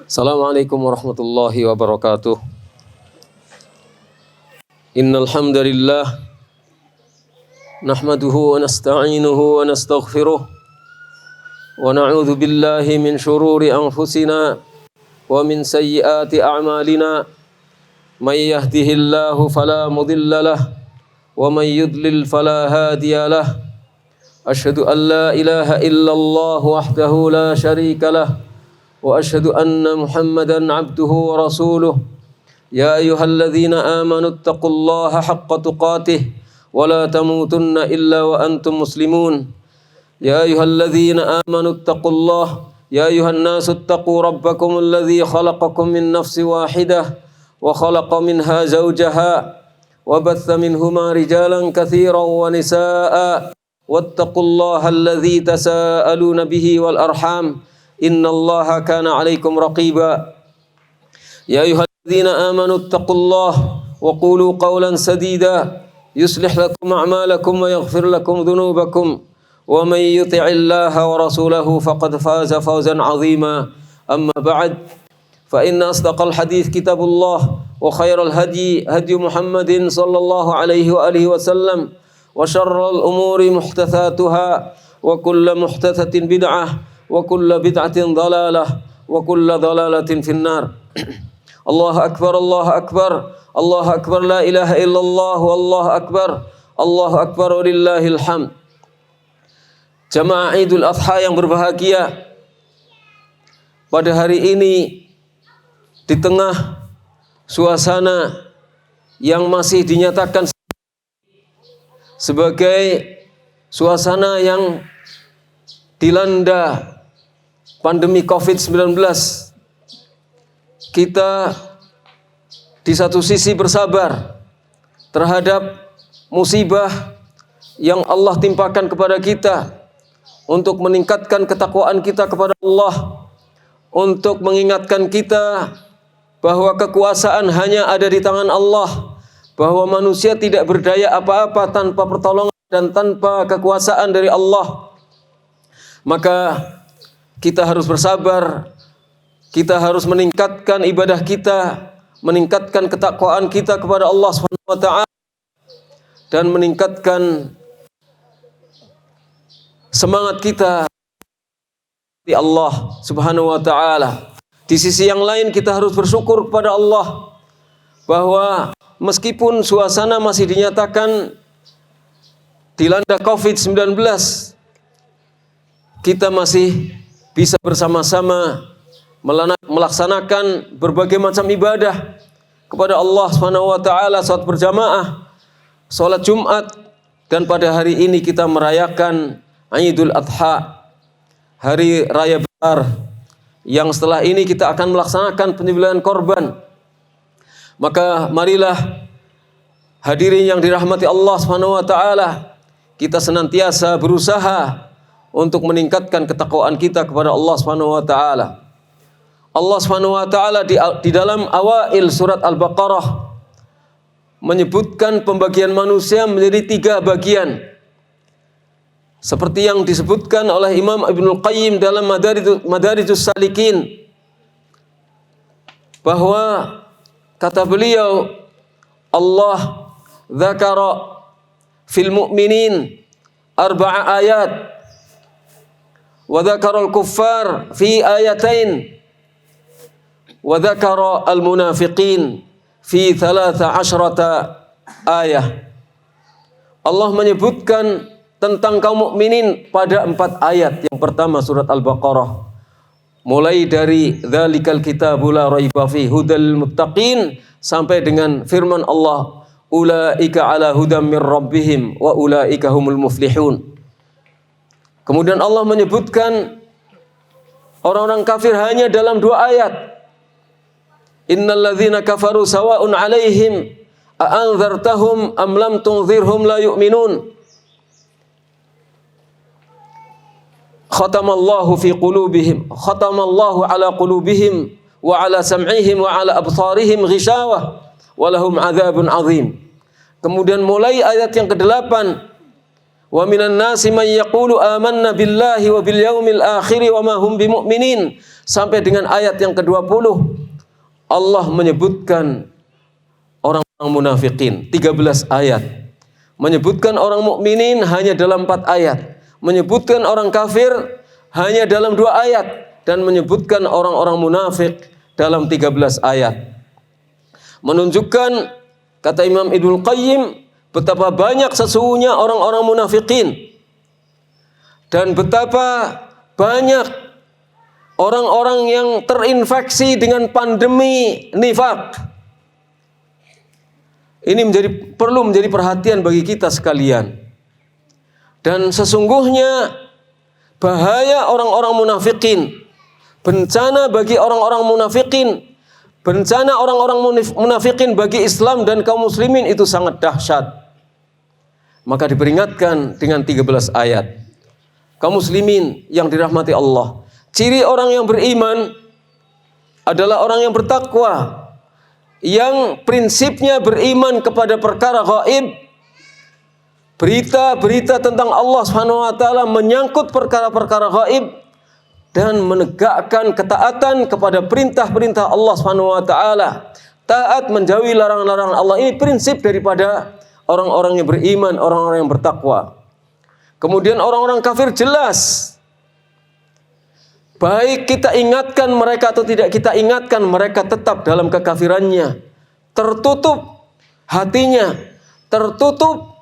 Assalamualaikum warahmatullahi wabarakatuh. Innal hamdalillah nahmaduhu wa nasta'inuhu wa nastaghfiruh wa na'udzu billahi min shururi anfusina wa min sayyiati a'malina. May yahdihillahu fala mudilla lahu wa may yudlil fala hadiya lahu. Asyhadu an la ilaha illallah wahdahu la syarika lahu wa asyhadu anna Muhammadan abduhu wa rasuluh. Ya ayyuhalladzina amanu taqullaha haqqa tuqatih wa la tamutunna illa wa antum muslimun. Ya ayyuhalladzina amanu taqullaha ya ayyuhan nasu taqu rabbakum alladzi khalaqakum min nafsin wahidah wa khalaqa minha zawjaha wa batha minhuma rijalan katsiran wa nisaa'a wattaqullaha alladzi tasaaluna bihi wal arham innallaha kana 'alaikum raqiba. Ya ayyuhalladzina amanu taqullaha wa qulu qawlan sadida yuslih lakum a'malakum wa yaghfir lakum dhunubakum wa may yuti'illaha wa rasulahu faqad faza fawzan 'azima. Amma ba'd, fa inna asdaqal hadits kitabullah wa khairal hadi Muhammadin sallallahu alaihi wa alihi wasallam wa syarrul umuri muhdatsatuha wa kullu muhdatsatin bid'ah wa kullu bid'atin dhalalah wa kullu dhalalatin finnar. Allahu akbar, Allahu akbar, Allahu akbar, la ilaha illallah, wallahu akbar, Allahu akbar, walillahil hamd. Jamaah Idul Adha yang berbahagia, pada hari ini di tengah suasana yang masih dinyatakan sebagai suasana yang dilanda pandemi COVID-19, kita di satu sisi bersabar terhadap musibah yang Allah timpakan kepada kita untuk meningkatkan ketakwaan kita kepada Allah, untuk mengingatkan kita bahwa kekuasaan hanya ada di tangan Allah, bahwa manusia tidak berdaya apa-apa tanpa pertolongan dan tanpa kekuasaan dari Allah. Maka kita harus bersabar, kita harus meningkatkan ibadah kita, meningkatkan ketakwaan kita kepada Allah Subhanahu wa taala, dan meningkatkan semangat kita di Allah Subhanahu wa taala. Di sisi yang lain kita harus bersyukur kepada Allah bahwa meskipun suasana masih dinyatakan dilanda COVID-19, kita masih bisa bersama-sama melaksanakan berbagai macam ibadah kepada Allah Subhanahu wa taala, salat berjamaah, salat Jumat, dan pada hari ini kita merayakan Idul Adha, hari raya besar yang setelah ini kita akan melaksanakan penyembelihan korban. Maka marilah hadirin yang dirahmati Allah Subhanahu wa taala, kita senantiasa berusaha untuk meningkatkan ketakwaan kita kepada Allah Subhanahu wa taala. Allah Subhanahu wa taala di dalam awail surat Al-Baqarah menyebutkan pembagian manusia menjadi 3 bagian. Seperti yang disebutkan oleh Imam Ibnul Qayyim dalam Madarijus Salikin, bahwa kata beliau, Allah dzakara fil mu'minin 4 ayat wa dzakara al-kuffar fi ayatain wa dzakara al-munafiqin fi 13 ayah. Allah menyebutkan tentang kaum mukminin pada 4 ayat. Yang pertama surat Al-Baqarah, mulai dari dzalikal kitabu la raiba fihi hudal muttaqin sampai dengan firman Allah, ulaika ala hudam mir rabbihim wa ulaika humul muflihun. Kemudian Allah menyebutkan orang-orang kafir hanya dalam 2 ayat. Innal ladzina kafaru sawa'un 'alaihim a anzartahum am lam tunzirhum la yu'minun. Khatamallahu fi qulubihim, khatamallahu ala qulubihim wa ala sam'ihim wa ala absarihim ghishawah wa lahum adzabun azim. Kemudian mulai ayat yang ke-8, Wa minan nasi may yaqulu amanna billahi wa bil yaumil akhir wa ma hum bimu'minin. Sampai dengan ayat yang ke-20 Allah menyebutkan orang-orang munafikin 13 ayat. Menyebutkan orang mukminin hanya dalam 4 ayat. Menyebutkan orang kafir hanya dalam 2 ayat. Dan menyebutkan orang-orang munafik dalam 13 ayat. Menunjukkan, kata Imam Ibnul Qayyim, betapa banyak sesungguhnya orang-orang munafikin. Dan betapa banyak orang-orang yang terinfeksi dengan pandemi nifak. Ini perlu menjadi perhatian bagi kita sekalian. Dan sesungguhnya bahaya orang-orang munafikin, bencana bagi orang-orang munafikin, bencana orang-orang munafikin bagi Islam dan kaum muslimin itu sangat dahsyat. Maka diperingatkan dengan 13 ayat. Kaum muslimin yang dirahmati Allah, ciri orang yang beriman adalah orang yang bertakwa, yang prinsipnya beriman kepada perkara gaib, berita-berita tentang Allah Subhanahu wa taala, menyangkut perkara-perkara gaib, dan menegakkan ketaatan kepada perintah-perintah Allah Subhanahu wa taala, taat menjauhi larangan-larangan Allah. Ini prinsip daripada orang-orang yang beriman, orang-orang yang bertakwa. Kemudian orang-orang kafir jelas, baik kita ingatkan mereka atau tidak kita ingatkan, mereka tetap dalam kekafirannya. Tertutup hatinya, tertutup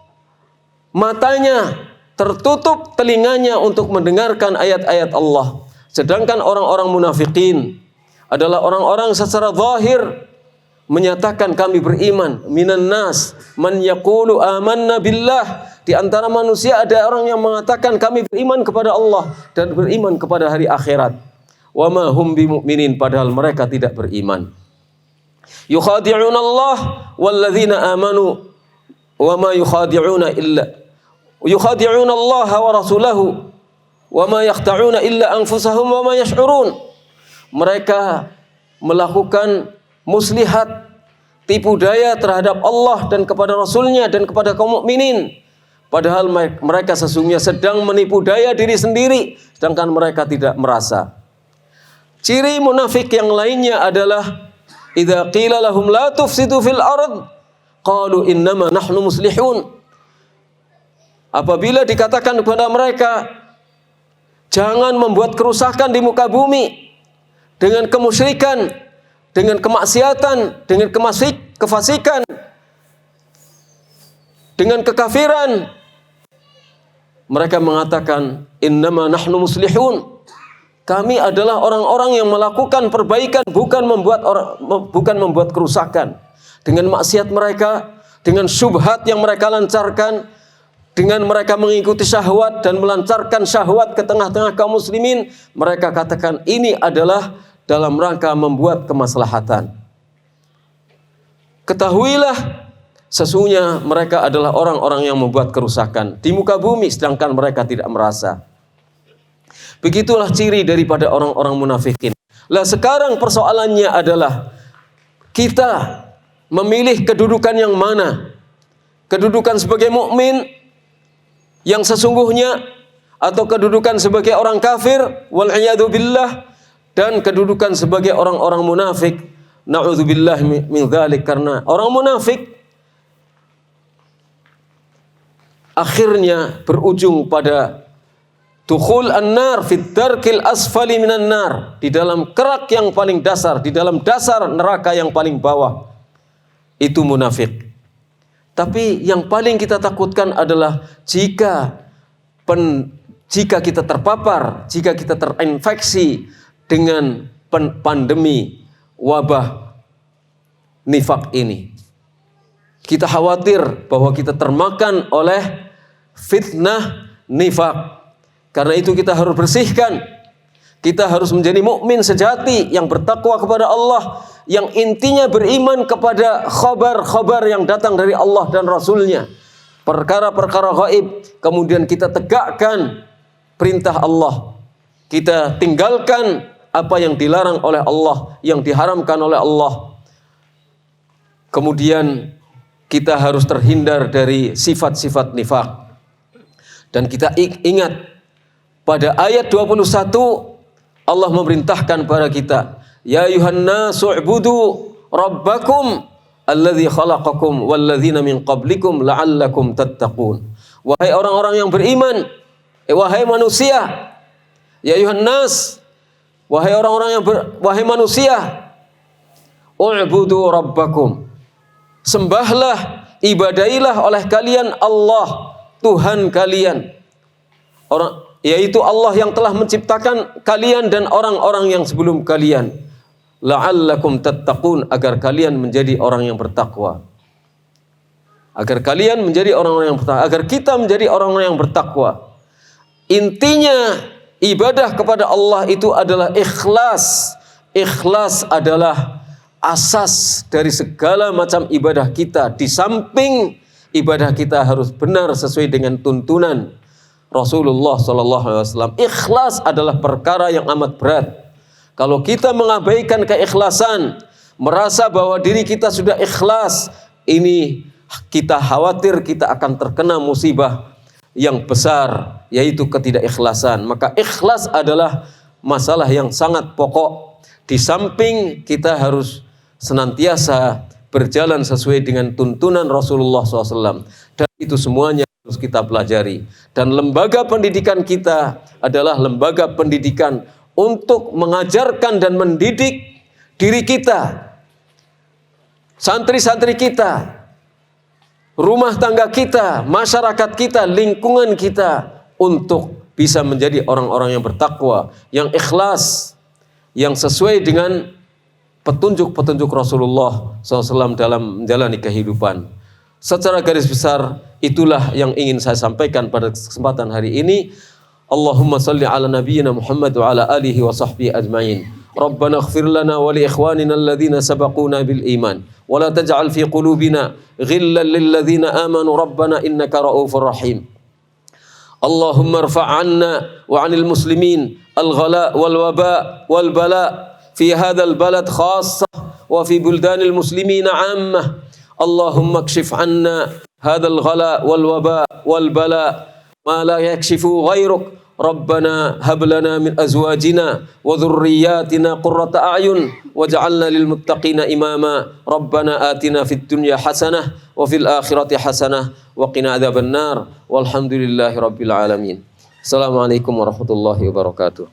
matanya, tertutup telinganya untuk mendengarkan ayat-ayat Allah. Sedangkan orang-orang munafikin adalah orang-orang secara zahir menyatakan kami beriman. Minan nas man yaqulu amanna billah. Di antara manusia ada orang yang mengatakan kami beriman kepada Allah dan beriman kepada hari akhirat. Wa ma hum bimu'minin, padahal mereka tidak beriman. Yukhadi'una Allah walladzina amanu wa ma yukhadi'una Allah wa rasulahu wa ma yakhta'una illa anfusahum wa ma yash'urun. Mereka melakukan muslihat, tipu daya terhadap Allah dan kepada Rasulnya dan kepada kaum mukminin. Padahal mereka sesungguhnya sedang menipu daya diri sendiri, sedangkan mereka tidak merasa. Ciri munafik yang lainnya adalah idza qila lahum la tufsidu fil ard qalu innama nahnu muslihun. Apabila dikatakan kepada mereka jangan membuat kerusakan di muka bumi dengan kemusyrikan, dengan kemaksiatan, dengan kefasikan, dengan kekafiran, mereka mengatakan innama nahnu muslihun. Kami adalah orang-orang yang melakukan perbaikan, bukan membuat kerusakan. Dengan maksiat mereka, dengan syubhat yang mereka lancarkan, dengan mereka mengikuti syahwat dan melancarkan syahwat ke tengah-tengah kaum muslimin, mereka katakan ini adalah dalam rangka membuat kemaslahatan. Ketahuilah, sesungguhnya mereka adalah orang-orang yang membuat kerusakan di muka bumi, sedangkan mereka tidak merasa. Begitulah ciri daripada orang-orang munafikin. Lah sekarang persoalannya adalah kita memilih kedudukan yang mana? Kedudukan sebagai mukmin yang sesungguhnya, atau kedudukan sebagai orang kafir wal iyadu billah, dan kedudukan sebagai orang-orang munafik. Na'udzubillah min dzalik. Karena orang munafik akhirnya berujung pada dukhul an-nar fit darkil asfali minan nar, di dalam kerak yang paling dasar, di dalam dasar neraka yang paling bawah. Itu munafik. Tapi yang paling kita takutkan adalah jika kita terpapar, jika kita terinfeksi dengan pandemi wabah nifak ini. Kita khawatir bahwa kita termakan oleh fitnah nifak. Karena itu kita harus bersihkan. Kita harus menjadi mukmin sejati yang bertakwa kepada Allah, yang intinya beriman kepada khabar-khabar yang datang dari Allah dan Rasulnya, perkara-perkara gaib. Kemudian kita tegakkan perintah Allah, kita tinggalkan apa yang dilarang oleh Allah, yang diharamkan oleh Allah. Kemudian kita harus terhindar dari sifat-sifat nifak. Dan kita ingat pada ayat 21 Allah memerintahkan pada kita, ya ayuhan nasu u'budu rabbakum alladzi khalaqakum walladzina min qablikum la'allakum tattaqun. Wahai orang-orang yang beriman, wahai manusia, ya ayuhan nas, wahai orang-orang yang wahai manusia, u'budu rabbakum, sembahlah, ibadailah oleh kalian Allah, Tuhan kalian, yaitu Allah yang telah menciptakan kalian dan orang-orang yang sebelum kalian, la'allakum tattaqun, agar kalian menjadi orang yang bertakwa. Agar kalian menjadi orang-orang yang bertakwa, agar kita menjadi orang-orang yang bertakwa. Intinya ibadah kepada Allah itu adalah ikhlas. Ikhlas adalah asas dari segala macam ibadah kita. Di samping ibadah kita harus benar sesuai dengan tuntunan Rasulullah SAW. Ikhlas adalah perkara yang amat berat. Kalau kita mengabaikan keikhlasan, merasa bahwa diri kita sudah ikhlas, ini kita khawatir kita akan terkena musibah yang besar, yaitu ketidakikhlasan. Maka ikhlas adalah masalah yang sangat pokok. Di samping kita harus senantiasa berjalan sesuai dengan tuntunan Rasulullah SAW. Dan itu semuanya harus kita pelajari. Dan lembaga pendidikan kita adalah lembaga pendidikan untuk mengajarkan dan mendidik diri kita, santri-santri kita, rumah tangga kita, masyarakat kita, lingkungan kita, untuk bisa menjadi orang-orang yang bertakwa, yang ikhlas, yang sesuai dengan petunjuk-petunjuk Rasulullah SAW dalam menjalani kehidupan. Secara garis besar, itulah yang ingin saya sampaikan pada kesempatan hari ini. Allahumma salli ala nabiyyina Muhammad wa ala alihi wa sahbihi ajma'in. Rabbana ighfir lana wa li ikhwanina alladhina sabaquna bil iman wa la taj'al fi qulubina ghillan lil ladzina amanu rabbana innaka ra'ufur rahim. Allahumma irfa' 'anna wa 'anil muslimin al-ghala wal waba wal bala fi hadzal balad khassah wa fi buldanil muslimina 'ammah. Allahumma kshif 'anna hadzal ghala wal waba wal bala ma la yakshifu ghairuk. Rabbana hab lana min azwajina wa dhurriyyatina qurrata a'yun waj'alna lil muttaqina imama. Rabbana atina fid dunya hasanah wa fil akhirati hasanah wa qina adzabannar. Walhamdulillahi rabbil alamin. Assalamualaikum warahmatullahi wabarakatuh.